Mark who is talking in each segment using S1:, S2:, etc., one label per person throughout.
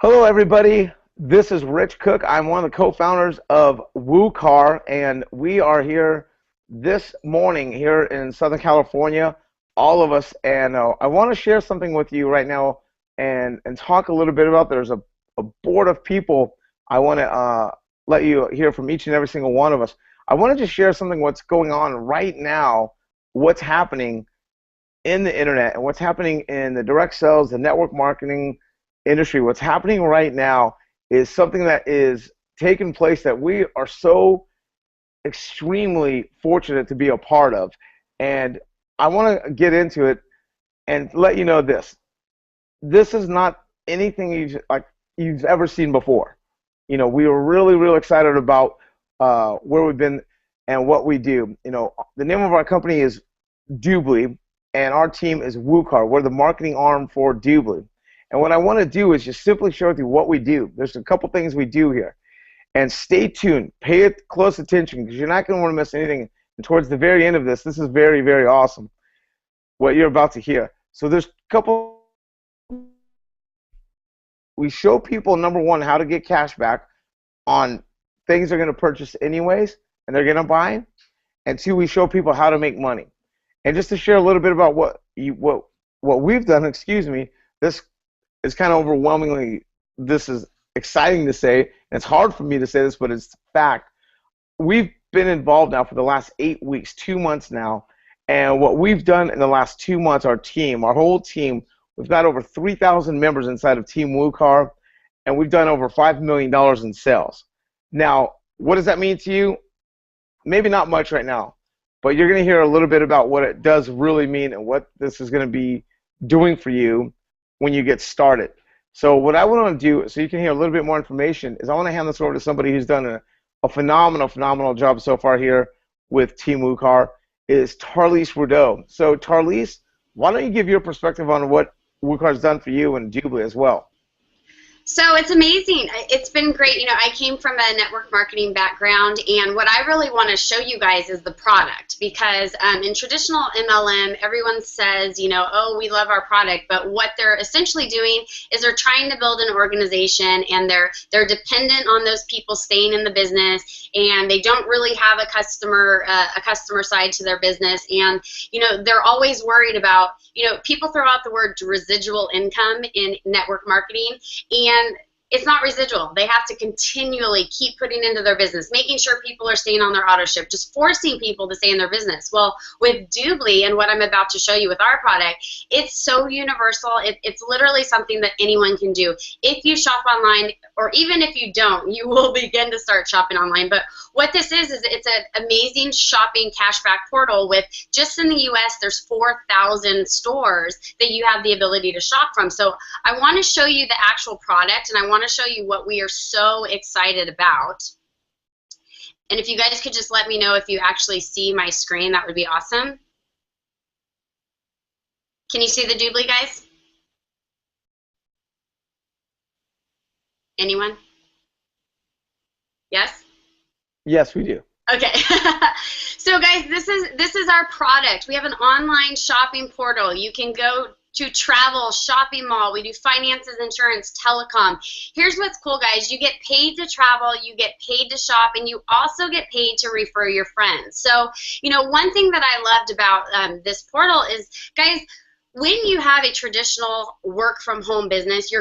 S1: Hello, everybody. This is Rich Cook. I'm one of the co-founders of WUKAR, and we are here this morning here in Southern California, all of us. And I want to share something with you right now and talk a little bit about. There's a board of people. I want to let you hear from each and every single one of us. I want to just share something what's going on right now, what's happening in the internet and what's happening in the direct sales, the network marketing industry. What's happening right now is something that is taking place that we are so extremely fortunate to be a part of. And I want to get into it and let you know this. This is not anything you've ever seen before. We were really, really excited about where we've been and what we do. The name of our company is Dubli, and our team is WUKAR. We're the marketing arm for Dubli. And what I want to do is just simply share with you what we do. There's a couple things we do here. And stay tuned. Pay it close attention because you're not going to want to miss anything. And towards the very end of this is very, very awesome what you're about to hear. So there's a couple. We show people, number one, how to get cash back on things they're going to purchase anyways and they're going to buy. And two, we show people how to make money. And just to share a little bit about what we've done, this is kind of overwhelmingly, this is exciting to say, and it's hard for me to say this, but it's fact. We've been involved now for the last 8 weeks, 2 months now, and what we've done in the last 2 months, our whole team, we've got over 3,000 members inside of Team WUKAR, and we've done over $5 million in sales. Now, what does that mean to you? Maybe not much right now, but you're going to hear a little bit about what it does really mean and what this is going to be doing for you when you get started. So what I want to do, so you can hear a little bit more information, is I want to hand this over to somebody who's done a phenomenal job so far here with Team WUKAR, is Tarlise Rudeau. So Tarlise, why don't you give your perspective on what WUKAR's done for you and Dubli as well?
S2: So it's amazing. It's been great. I came from a network marketing background, and what I really want to show you guys is the product, because in traditional MLM, everyone says, oh, we love our product, but what they're essentially doing is they're trying to build an organization, and they're dependent on those people staying in the business, and they don't really have a customer side to their business, and they're always worried about, people throw out the word residual income in network marketing, and it's not residual. They have to continually keep putting into their business, making sure people are staying on their auto ship, just forcing people to stay in their business. Well, with Dubli and what I'm about to show you with our product, it's so universal. It's literally something that anyone can do. If you shop online, or even if you don't, you will begin to start shopping online. But what this is it's an amazing shopping cashback portal with, just in the US, there's 4,000 stores that you have the ability to shop from. So I want to show you the actual product, and I want to show you what we are so excited about. And if you guys could just let me know if you actually see my screen, that would be awesome. Can you see the Dubli, guys? Anyone? Yes?
S1: Yes, we do.
S2: Okay. So guys, this is our product. We have an online shopping portal. You can go to travel, shopping mall. We do finances, insurance, telecom. Here's what's cool, guys. You get paid to travel, you get paid to shop, and you also get paid to refer your friends. So, one thing that I loved about this portal is, guys, when you have a traditional work from home business,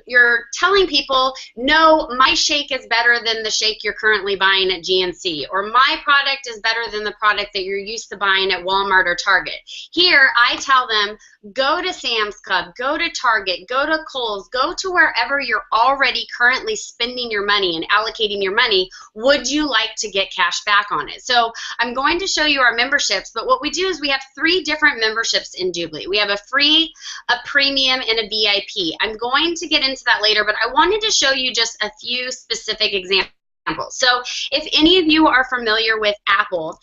S2: you're telling people, no, my shake is better than the shake you're currently buying at GNC, or my product is better than the product that you're used to buying at Walmart or Target. Here, I tell them, go to Sam's Club, go to Target, go to Kohl's, go to wherever you're already currently spending your money and allocating your money. Would you like to get cash back on it? So I'm going to show you our memberships, but what we do is we have 3 different memberships in Dubli. We have a free, a premium, and a VIP. I'm going to get into that later, but I wanted to show you just a few specific examples. So if any of you are familiar with Apple,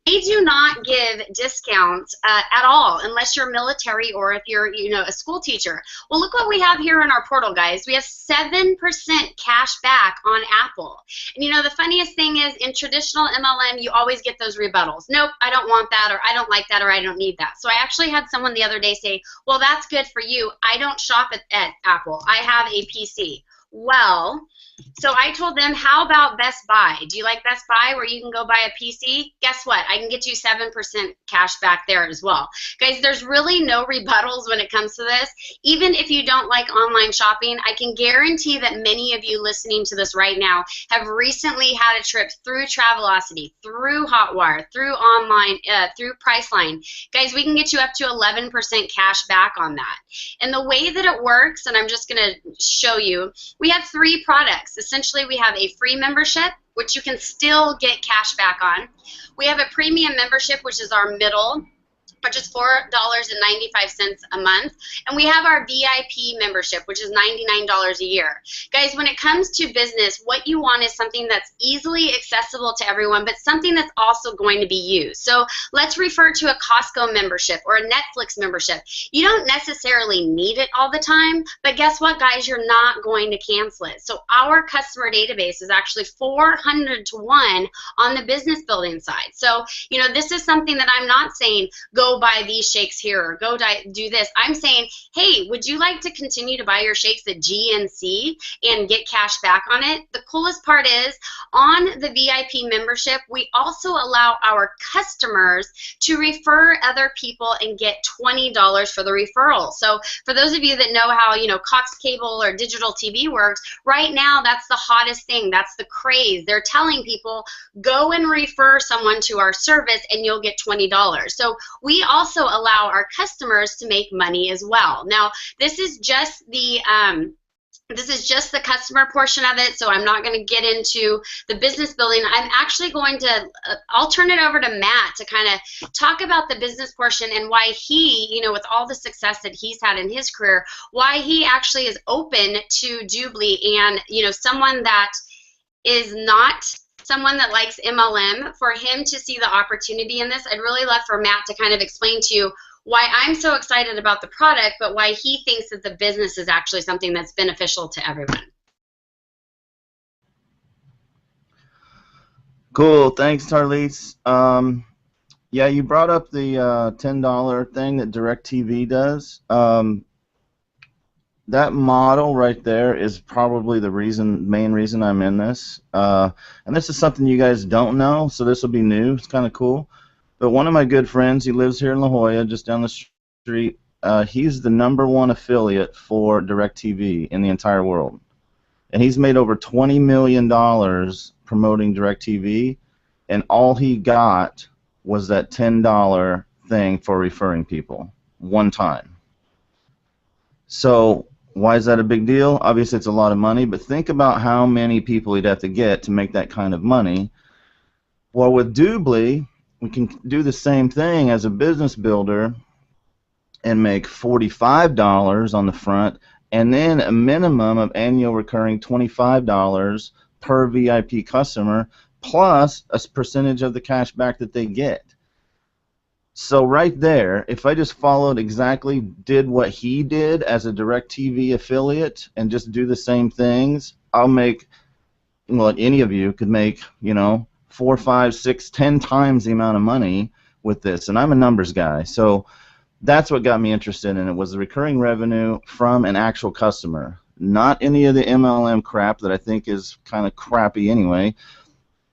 S2: they do not give discounts at all unless you're military or if you're, a school teacher. Well, look what we have here in our portal, guys. We have 7% cash back on Apple. And the funniest thing is, in traditional MLM, you always get those rebuttals. Nope, I don't want that, or I don't like that, or I don't need that. So I actually had someone the other day say, well, that's good for you. I don't shop at Apple. I have a PC. Well, so I told them, how about Best Buy? Do you like Best Buy where you can go buy a PC? Guess what? I can get you 7% cash back there as well. Guys, there's really no rebuttals when it comes to this. Even if you don't like online shopping, I can guarantee that many of you listening to this right now have recently had a trip through Travelocity, through Hotwire, through online, through Priceline. Guys, we can get you up to 11% cash back on that. And the way that it works, and I'm just going to show you, we have 3 products. Essentially, we have a free membership, which you can still get cash back on. We have a premium membership, which is our middle, which is $4.95 a month. And we have our VIP membership, which is $99 a year. Guys, when it comes to business, what you want is something that's easily accessible to everyone, but something that's also going to be used. So let's refer to a Costco membership or a Netflix membership. You don't necessarily need it all the time, but guess what, guys? You're not going to cancel it. So our customer database is actually 400 to 1 on the business building side. So, you know, this is something that I'm not saying, go buy these shakes here or go do this. I'm saying, hey, would you like to continue to buy your shakes at GNC and get cash back on it? The coolest part is on the VIP membership, we also allow our customers to refer other people and get $20 for the referral. So for those of you that know how, you know, Cox Cable or digital TV works, right now that's the hottest thing. That's the craze. They're telling people, go and refer someone to our service and you'll get $20. So we also allow our customers to make money as well. Now, this is just the customer portion of it, so I'm not going to get into the business building. I'm actually going to, I'll turn it over to Matt to kind of talk about the business portion and why he, you know, with all the success that he's had in his career, why he actually is open to Dubli and, you know, someone that is not someone that likes MLM, for him to see the opportunity in this. I'd really love for Matt to kind of explain to you why I'm so excited about the product, but why he thinks that the business is actually something that's beneficial to everyone.
S3: Cool. Thanks, Tarlise. Yeah, you brought up the $10 thing that DirecTV does. That model right there is probably the main reason I'm in this. And this is something you guys don't know, so this will be new. It's kind of cool. But one of my good friends, he lives here in La Jolla, just down the street. He's the #1 affiliate for DirecTV in the entire world. And he's made over $20 million promoting DirecTV, and all he got was that $10 thing for referring people one time. So why is that a big deal? Obviously, it's a lot of money, but think about how many people he'd have to get to make that kind of money. Well, with Dubli, we can do the same thing as a business builder and make $45 on the front, and then a minimum of annual recurring $25 per VIP customer, plus a percentage of the cash back that they get. So right there, if I just followed exactly, did what he did as a DirecTV affiliate and just do the same things, I'll make, well, any of you could make, you know, 4, 5, 6, 10 times the amount of money with this. And I'm a numbers guy, so that's what got me interested in it, was the recurring revenue from an actual customer, not any of the MLM crap that I think is kind of crappy anyway.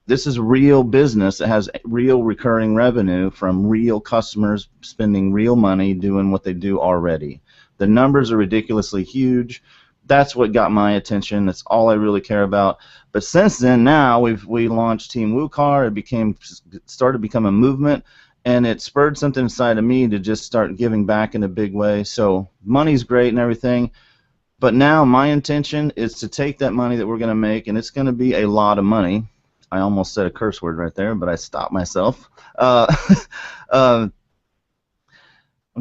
S3: This is real business that has real recurring revenue from real customers spending real money doing what they do already. The numbers are ridiculously huge. That's what got my attention. That's all I really care about. But since then, now we launched Team WUKAR. It started to become a movement, and it spurred something inside of me to just start giving back in a big way. So money's great and everything, but now my intention is to take that money that we're going to make, and it's going to be a lot of money. I almost said a curse word right there, but I stopped myself. I'm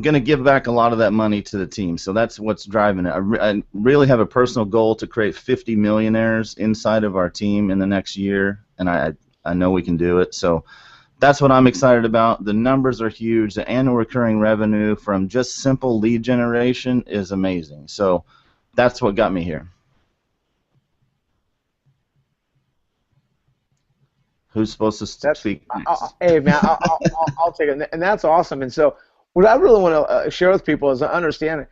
S3: going to give back a lot of that money to the team, so that's what's driving it. I really have a personal goal to create 50 millionaires inside of our team in the next year, and I know we can do it. So that's what I'm excited about. The numbers are huge. The annual recurring revenue from just simple lead generation is amazing. So that's what got me here. Who's supposed to speak next?
S1: Hey, man, I'll take it. And that's awesome. And so what I really want to share with people is to understand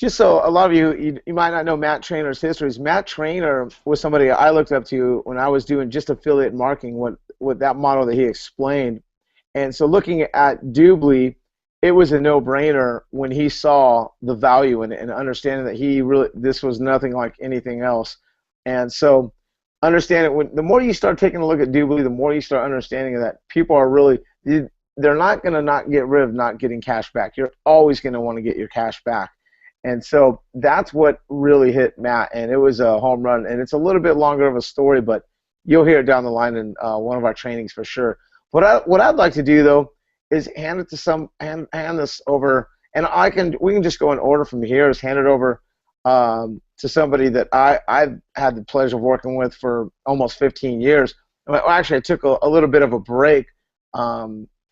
S1: just so a lot of you might not know Matt Trainor's histories. Matt Trainor was somebody I looked up to when I was doing just affiliate marketing, what that model that he explained. And so looking at Dubli, it was a no-brainer when he saw the value in it and understanding that he really this was nothing like anything else. And so understanding the more you start taking a look at Dubli, the more you start understanding that people are really they're not going to not get rid of not getting cash back. You're always going to want to get your cash back. And so that's what really hit Matt, and it was a home run. And it's a little bit longer of a story, but you'll hear it down the line in one of our trainings for sure. What I'd like to do though is hand this over, and we can just go in order from here. Is hand it over to somebody that I've had the pleasure of working with for almost 15 years. Well, actually, I took a little bit of a break,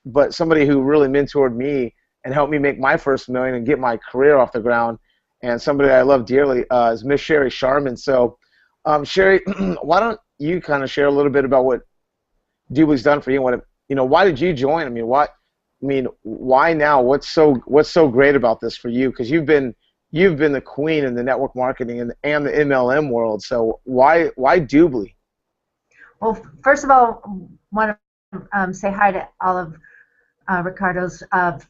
S1: but somebody who really mentored me and helped me make my first million and get my career off the ground, and somebody I love dearly is Miss Sherry Sharman. So, Sherry, why don't you kind of share a little bit about what Dubli's done for you? Why did you join? Why now? What's so great about this for you? Because you've been the queen in the network marketing and the MLM world. So why Dubli?
S4: Well, first of all, I want to say hi to all of Ricardo's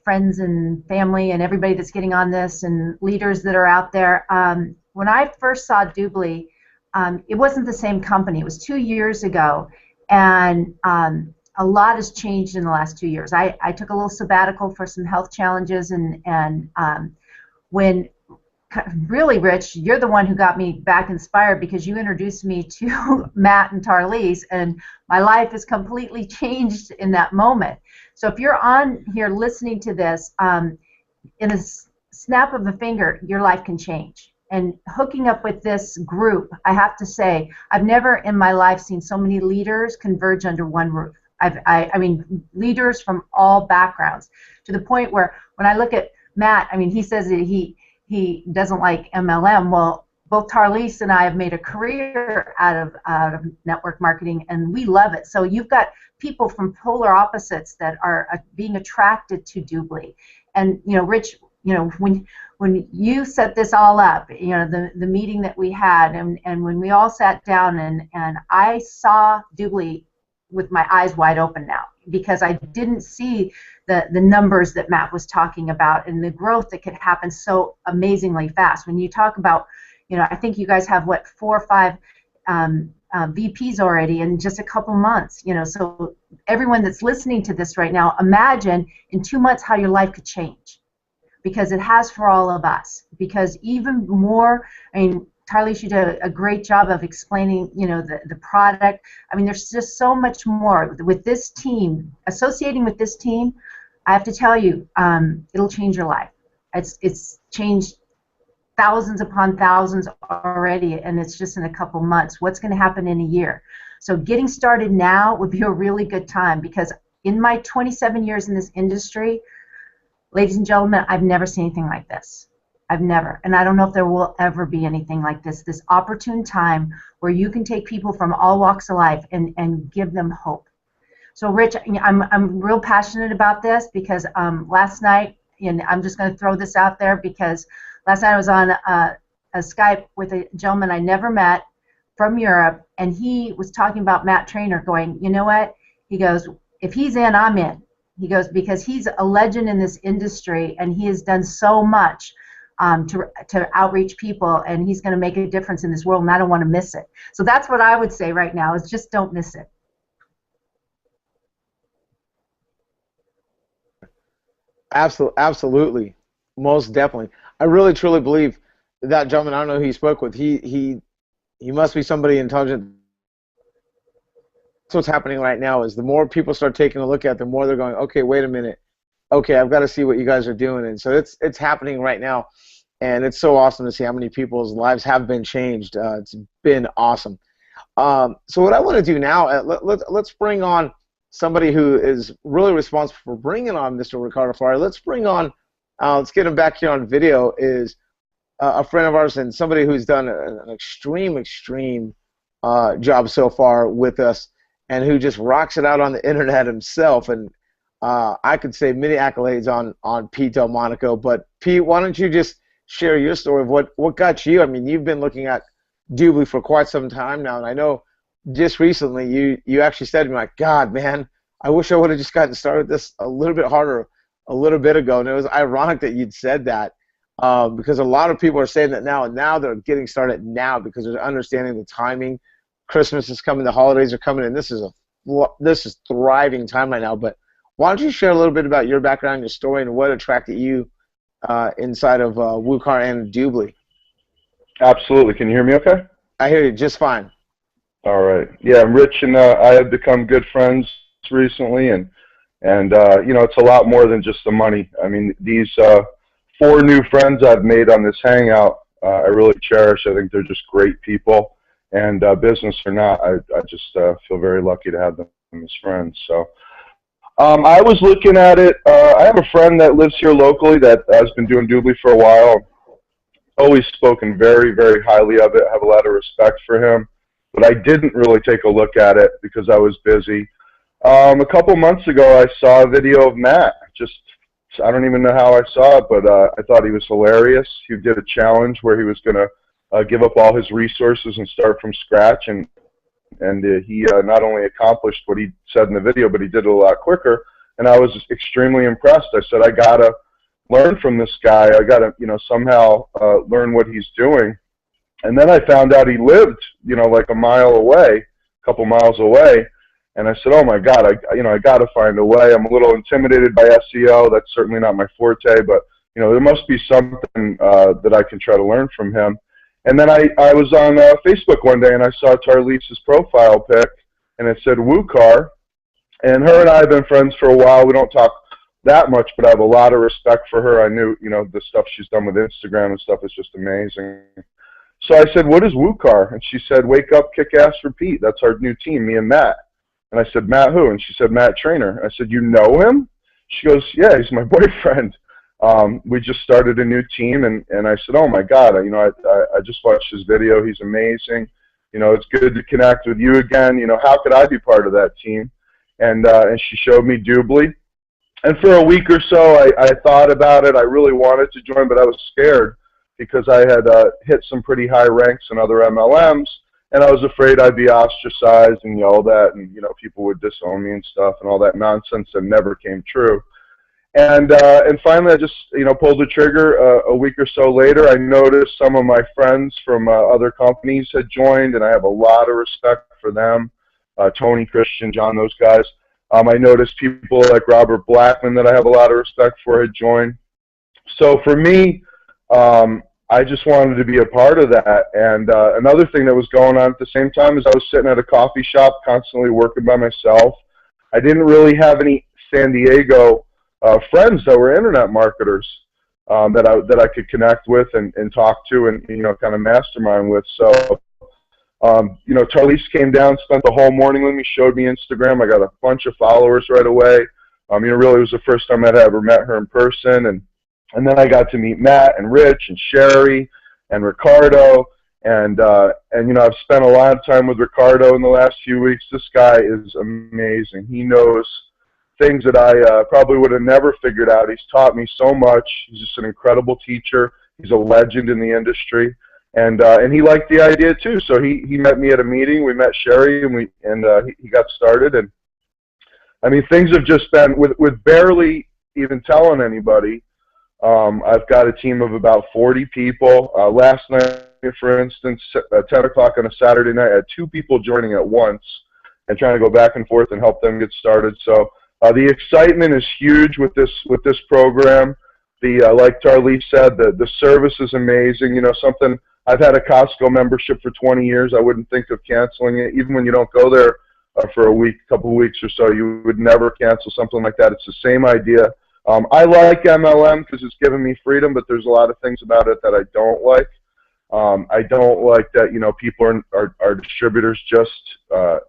S4: friends and family and everybody that's getting on this and leaders that are out there. When I first saw Dubli, it wasn't the same company. It was 2 years ago, and a lot has changed in the last 2 years. I took a little sabbatical for some health challenges, and when really, Rich, you're the one who got me back inspired because you introduced me to Matt and Tarlise, and my life has completely changed in that moment. So if you're on here listening to this, in a snap of a finger, your life can change. And hooking up with this group, I have to say, I've never in my life seen so many leaders converge under one roof. I mean, leaders from all backgrounds, to the point where when I look at Matt, he says that he doesn't like MLM. Well, both Tarlise and I have made a career out of network marketing, and we love it. So you've got people from polar opposites that are being attracted to Dubli. And Rich, when you set this all up, the meeting that we had, and when we all sat down, and I saw Dubli with my eyes wide open now, because I didn't see the numbers that Matt was talking about and the growth that could happen so amazingly fast. When you talk about, I think you guys have, 4 or 5 VPs already in just a couple months. So everyone that's listening to this right now, imagine in 2 months how your life could change, because it has for all of us. Because even more, Tarlise, you did a great job of explaining, the product. There's just so much more with this team. Associating with this team, I have to tell you, it'll change your life. It's changed thousands upon thousands already, and it's just in a couple months. What's going to happen in a year? So getting started now would be a really good time, because in my 27 years in this industry, ladies and gentlemen, I've never seen anything like this. I've never, and I don't know if there will ever be anything like this opportune time where you can take people from all walks of life and give them hope. So Rich, I'm real passionate about this, because last night, and I'm just going to throw this out there, because last night I was on a Skype with a gentleman I never met from Europe, and he was talking about Matt Trainor, going, you know what? He goes, if he's in, I'm in. He goes, because he's a legend in this industry, and he has done so much to outreach people, and he's going to make a difference in this world, and I don't want to miss it. So that's what I would say right now, is just don't miss it.
S1: Absolutely, most definitely. I really truly believe that gentleman, I don't know who he spoke with, he must be somebody intelligent. That's what's happening right now, is the more people start taking a look at it, the more they're going, okay, wait a minute, okay, I've got to see what you guys are doing. And so it's happening right now, and it's so awesome to see how many people's lives have been changed. It's been awesome. So what I want to do now, let's bring on somebody who is really responsible for bringing on Mr. Ricardo Ferrari. Let's bring on, let's get him back here on video, is a friend of ours and somebody who's done an extreme job so far with us, and who just rocks it out on the internet himself. And I could say many accolades on Pete Delmonico. But Pete, why don't you just share your story of what got you. I mean, you've been looking at Dubli for quite some time now, and I know just recently you actually said to me like, God, man, I wish I would have just gotten started this a little bit harder a little bit ago. And it was ironic that you'd said that because a lot of people are saying that now, and now they're getting started now because they're understanding the timing. Christmas is coming, the holidays are coming, and this is thriving time right now. But why don't you share a little bit about your background, your story, and what attracted you inside of WUKAR and Dubli?
S5: Absolutely. Can you hear me okay?
S1: I hear you just fine.
S5: All right. Yeah, Rich and I have become good friends recently, and you know, it's a lot more than just the money. I mean, these 4 new friends I've made on this Hangout, I really cherish. I think they're just great people, and business or not, I just feel very lucky to have them as friends. So I was looking at it. I have a friend that lives here locally that has been doing Dubli for a while. Always spoken very, very highly of it. I have a lot of respect for him, but I didn't really take a look at it because I was busy. A couple months ago, I saw a video of Matt. I don't even know how I saw it, but I thought he was hilarious. He did a challenge where he was going to give up all his resources and start from scratch, and he not only accomplished what he said in the video, but he did it a lot quicker, and I was extremely impressed. I said, I got to learn from this guy. I got to, you know, somehow learn what he's doing. And then I found out he lived, you know, like a mile away, a couple miles away. And I said, oh my God, I got to find a way. I'm a little intimidated by SEO. That's certainly not my forte, but you know, there must be something that I can try to learn from him. And then I was on Facebook one day and I saw Tarlise's profile pic, and it said WUKAR. And her and I have been friends for a while. We don't talk that much, but I have a lot of respect for her. I knew, you know, the stuff she's done with Instagram and stuff is just amazing. So I said, what is WUKAR? And she said, wake up, kick ass, repeat. That's our new team, me and Matt. And I said, Matt who? And she said, Matt Trainer. I said, you know him? She goes, yeah, he's my boyfriend. We just started a new team, and I said, oh my God, you know, I just watched his video. He's amazing. You know, it's good to connect with you again. You know, how could I be part of that team? And she showed me Dubli. And for a week or so, I thought about it. I really wanted to join, but I was scared because I had hit some pretty high ranks in other MLMs, and I was afraid I'd be ostracized and yelled at, and you know, people would disown me and stuff, and all that nonsense that never came true. And finally, I just, you know, pulled the trigger. A week or so later, I noticed some of my friends from other companies had joined, and I have a lot of respect for them. Tony, Christian, John, those guys. I noticed people like Robert Blackman that I have a lot of respect for had joined. So for me, I just wanted to be a part of that. And another thing that was going on at the same time is I was sitting at a coffee shop constantly working by myself. I didn't really have any San Diego friends that were internet marketers that I could connect with and talk to and, you know, kind of mastermind with. So you know, Tarlise came down, spent the whole morning with me, showed me Instagram. I got a bunch of followers right away. You know, really it was the first time I'd ever met her in person. And then I got to meet Matt and Rich and Sherry and Ricardo. And you know, I've spent a lot of time with Ricardo in the last few weeks. This guy is amazing. He knows things that I probably would have never figured out. He's taught me so much. He's just an incredible teacher. He's a legend in the industry. And he liked the idea too. So he met me at a meeting. We met Sherry, and he got started. And I mean, things have just been with barely even telling anybody. I've got a team of about 40 people. Last night, for instance, at 10 o'clock on a Saturday night, I had 2 people joining at once and trying to go back and forth and help them get started. So the excitement is huge with this program. Like Tarlise said, the service is amazing. You know, something. I've had a Costco membership for 20 years. I wouldn't think of canceling it. Even when you don't go there for a week, couple of weeks or so, you would never cancel something like that. It's the same idea. I like MLM because it's given me freedom, but there's a lot of things about it that I don't like. I don't like that, you know, people are distributors just,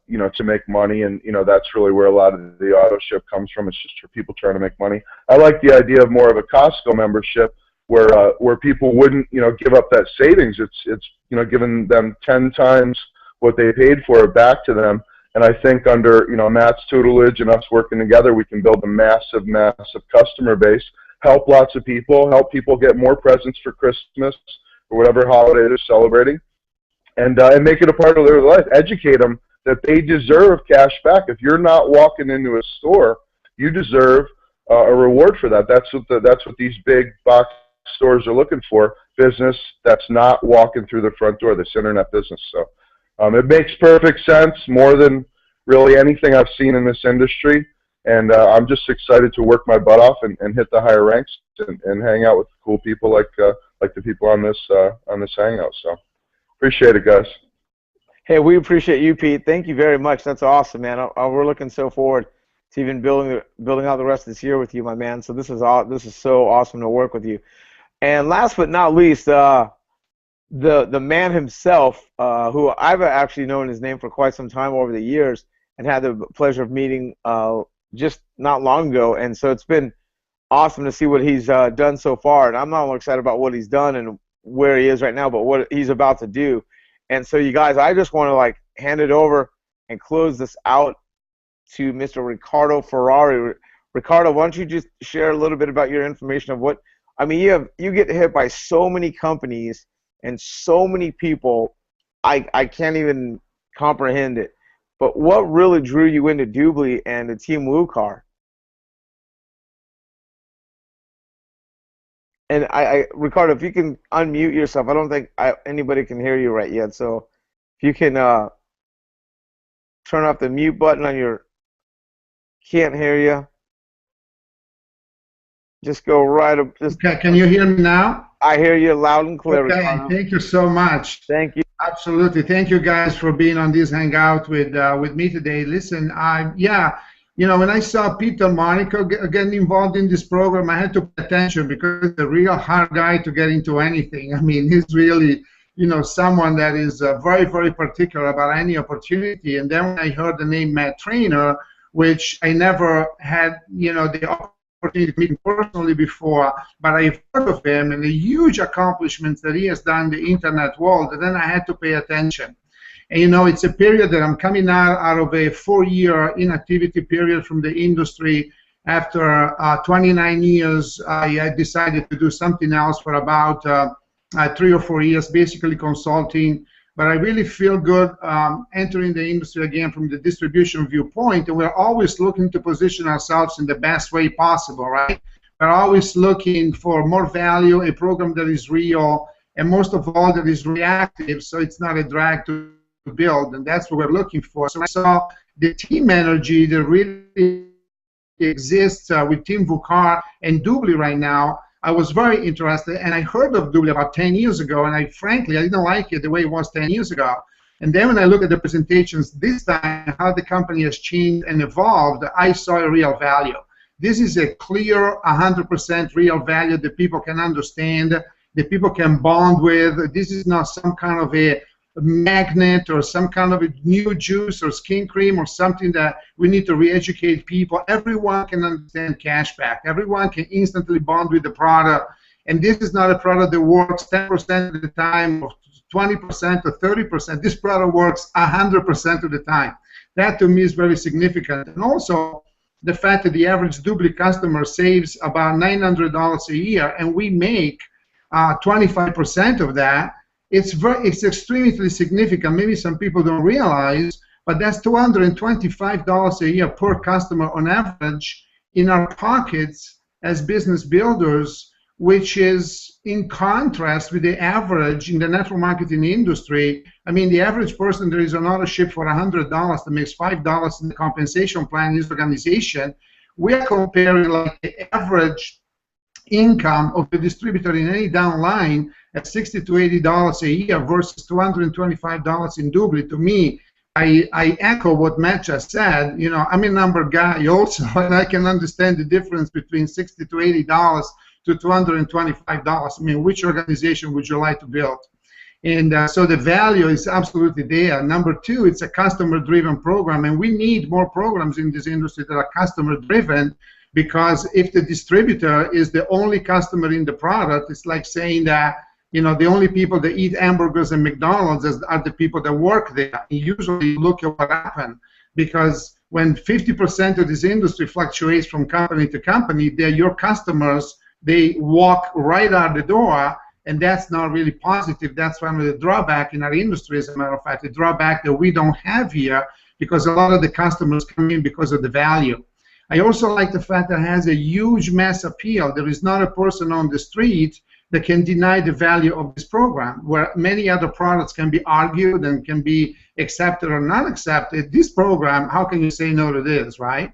S5: you know, to make money, and, you know, that's really where a lot of the auto ship comes from. It's just for people trying to make money. I like the idea of more of a Costco membership where people wouldn't, you know, give up that savings. It's you know, giving them 10 times what they paid for it back to them. And I think under, you know, Matt's tutelage and us working together, we can build a massive, massive customer base. help lots of people, help people get more presents for Christmas or whatever holiday they're celebrating, and make it a part of their life. Educate them that they deserve cash back. If you're not walking into a store, you deserve a reward for that. That's what these big box stores are looking for. Business that's not walking through the front door. This internet business. So it makes perfect sense, more than really anything I've seen in this industry. And I'm just excited to work my butt off and hit the higher ranks and hang out with cool people like the people on this Hangout. So appreciate it, guys.
S1: Hey, we appreciate you, Pete. Thank you very much. That's awesome, man. We're looking so forward to even building out the rest of this year with you, my man. So this is so awesome to work with you. And last but not least, the man himself, who I've actually known his name for quite some time over the years, and had the pleasure of meeting just not long ago. And so it's been awesome to see what he's done so far. And I'm not only excited about what he's done and where he is right now, but what he's about to do. And so, you guys, I just want to hand it over and close this out to Mr. Ricardo Ferrari. Ricardo, why don't you just share a little bit about your information of what, I mean, you get hit by so many companies and so many people, I can't even comprehend it. But what really drew you into Dubli and the team WUKAR? And Ricardo, if you can unmute yourself, I don't think anybody can hear you right yet. So if you can turn off the mute button on your, can't hear you. Just go right up.
S6: Can you hear me now?
S1: I hear you loud and clear.
S6: Okay,
S1: Ricardo.
S6: thank you so much.
S1: Thank you.
S6: Absolutely, thank you guys for being on this hangout with me today. Listen, when I saw Peter Monaco getting involved in this program, I had to pay attention because he's a real hard guy to get into anything. I mean, he's really, someone that is very, very particular about any opportunity. And then when I heard the name Matt Trainer, which I never had, the opportunity to meet him personally before, but I've heard of him and the huge accomplishments that he has done in the internet world, and then I had to pay attention. And it's a period that I'm coming out of a 4-year inactivity period from the industry. After 29 years, I decided to do something else for about 3 or 4 years, basically consulting. But I really feel good entering the industry again from the distribution viewpoint. And we're always looking to position ourselves in the best way possible, right? We're always looking for more value, a program that is real, and most of all, that is reactive, so it's not a drag to build, and that's what we're looking for. So I saw the team energy that really exists with Team WUKAR and Dubli right now. I was very interested, and I heard of Dubli about 10 years ago, and frankly, I didn't like it the way it was 10 years ago. And then when I look at the presentations this time, how the company has changed and evolved, I saw a real value. This is a clear 100% real value that people can understand, that people can bond with. This is not some kind of a magnet or some kind of a new juice or skin cream or something that we need to re-educate people. Everyone can understand cashback. Everyone can instantly bond with the product. And this is not a product that works 10% of the time or 20% or 30%. This product works 100% of the time. That to me is very significant. And also the fact that the average Dubli customer saves about $900 a year and we make 25% of that. It's extremely significant. Maybe some people don't realize, but that's $225 a year per customer on average in our pockets as business builders, which is in contrast with the average in the network marketing industry. I mean, the average person that is on auto ship for $100 that makes $5 in the compensation plan in his organization, we are comparing like the average income of the distributor in any downline at $60 to $80 a year versus $225 in Dubli. To me, I echo what Matt just said. I'm a number guy also, and I can understand the difference between $60 to $80 to $225. I mean, which organization would you like to build? And so the value is absolutely there. Number two, it's a customer-driven program, and we need more programs in this industry that are customer-driven, because if the distributor is the only customer in the product, it's like saying that the only people that eat hamburgers and McDonald's are the people that work there. And usually look at what happened, because when 50% of this industry fluctuates from company to company, they're your customers they walk right out the door, and that's not really positive. That's one of the drawback in our industry, as a matter of fact, the drawback that we don't have here, because a lot of the customers come in because of the value. I also like the fact that it has a huge mass appeal. There is not a person on the street that can deny the value of this program, where many other products can be argued and can be accepted or not accepted. This program, how can you say no to this, right?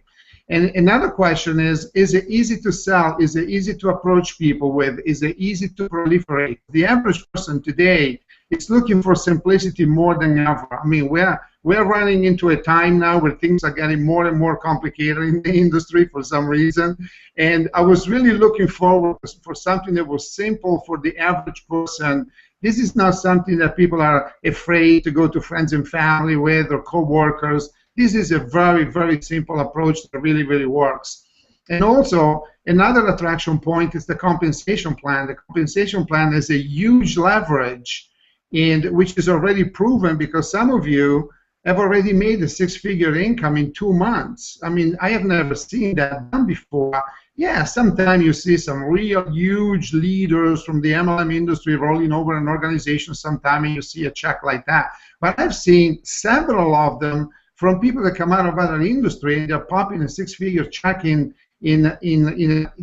S6: And another question is it easy to sell? Is it easy to approach people with? Is it easy to proliferate? The average person today is looking for simplicity more than ever. I mean, we're running into a time now where things are getting more and more complicated in the industry for some reason. And I was really looking forward for something that was simple for the average person. This is not something that people are afraid to go to friends and family with or co-workers. This is a very, very simple approach that really, really works. And also, another attraction point is the compensation plan. The compensation plan is a huge leverage, and which is already proven because some of you have already made a six-figure income in 2 months. I mean, I have never seen that done before. Yeah, sometimes you see some real huge leaders from the MLM industry rolling over an organization sometime, and you see a check like that. But I've seen several of them from people that come out of other industry, and they're popping a six-figure check in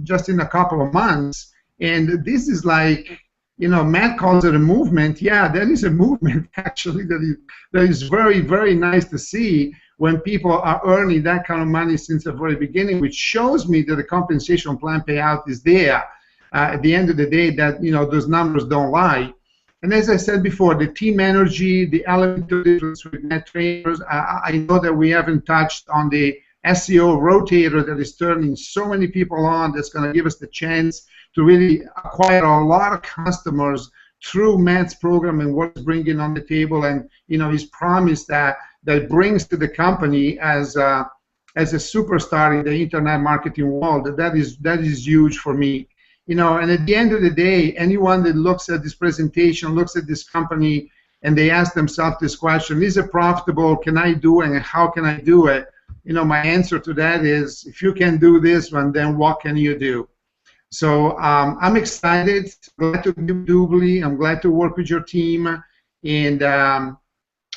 S6: just in a couple of months. And this is like, you know, Matt calls it a movement. Yeah, that is a movement actually that is very, very nice to see when people are earning that kind of money since the very beginning, which shows me that the compensation plan payout is there. At the end of the day, that, you know, those numbers don't lie. And as I said before, the team energy, the element of difference with net trainers, I know that we haven't touched on the SEO rotator that is turning so many people on, that's going to give us the chance to really acquire a lot of customers through Matt's program and what's bringing on the table, and, you know, his promise that brings to the company as a superstar in the internet marketing world. That is huge for me. You know, and at the end of the day, anyone that looks at this presentation, looks at this company, and they ask themselves this question: is it profitable? Can I do it? And how can I do it? You know, my answer to that is, if you can do this one, then what can you do? So I'm excited, glad to do Dubli. I'm glad to work with your team, and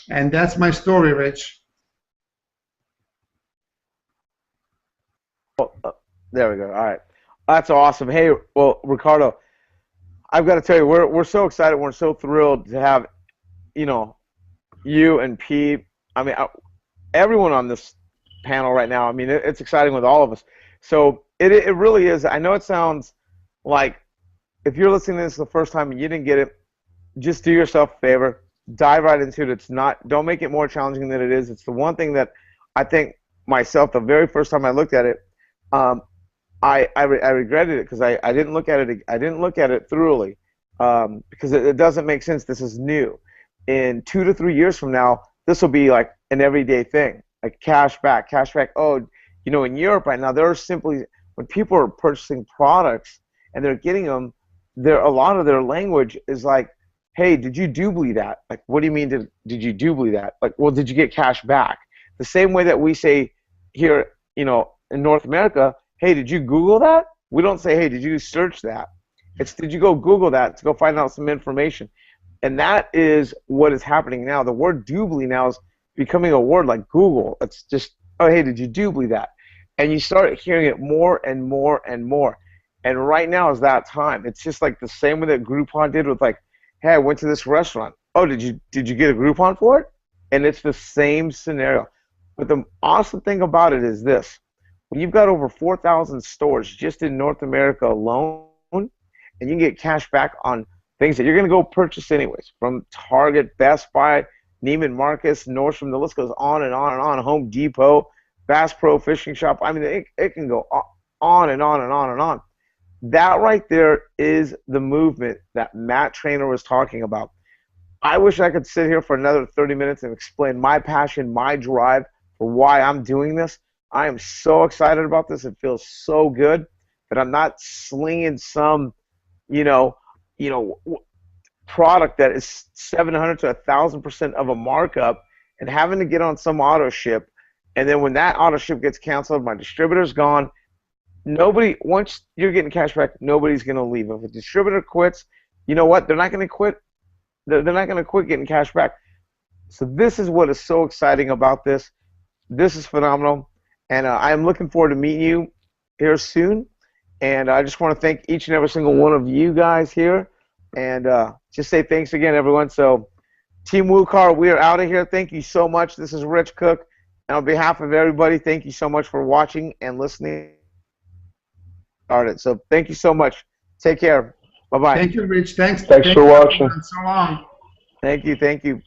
S6: that's my story, Rich.
S1: There we go. All right. That's awesome. Hey, well, Ricardo, I've got to tell you, we're so excited. We're so thrilled to have, you know, you and Pete. I mean, everyone on this panel right now. I mean, it's exciting with all of us. So it really is. I know it sounds like, if you're listening to this the first time and you didn't get it, just do yourself a favor, dive right into it. It's not, don't make it more challenging than it is. It's the one thing that I think myself, the very first time I looked at it, I regretted it because I didn't look at it. I didn't look at it thoroughly because it doesn't make sense. This is new. In 2 to 3 years from now, this will be like an everyday thing, like cash back. Oh, you know, in Europe right now, there are simply, when people are purchasing products and they're getting them, a lot of their language is like, hey, did you Dubli that? Like, what do you mean did you Dubli that? Like, well, did you get cash back? The same way that we say here, you know, in North America, hey, did you Google that? We don't say, hey, did you search that? It's, did you go Google that to go find out some information? And that is what is happening now. The word Dubli now is becoming a word like Google. It's just, oh, hey, did you Dubli that? And you start hearing it more and more and more. And right now is that time. It's just like the same way that Groupon did with, like, hey, I went to this restaurant. Oh, did you get a Groupon for it? And it's the same scenario. But the awesome thing about it is this. When you've got over 4,000 stores just in North America alone, and you can get cash back on things that you're going to go purchase anyways, from Target, Best Buy, Neiman Marcus, Nordstrom, the list goes on and on and on, Home Depot, Bass Pro Fishing Shop. I mean, it can go on and on and on and on. That right there is the movement that Matt Trainer was talking about. I wish I could sit here for another 30 minutes and explain my passion, my drive for why I'm doing this. I am so excited about this. It feels so good that I'm not slinging some, you know, product that is 700 to 1,000% of a markup and having to get on some auto ship. And then when that auto ship gets canceled, my distributor's gone. nobody, once you're getting cash back, nobody's going to leave. If a distributor quits, you know what? They're not going to quit. They're not going to quit getting cash back. So this is what is so exciting about this. This is phenomenal, and I'm looking forward to meeting you here soon. And I just want to thank each and every single one of you guys here, and just say thanks again, everyone. So, Team WUKAR, we are out of here. Thank you so much. This is Rich Cook, and on behalf of everybody, thank you so much for watching and listening. So, thank you so much. Take care. Bye bye.
S6: Thank you, Rich. Thanks
S5: for watching.
S6: So long.
S1: Thank you. Thank you.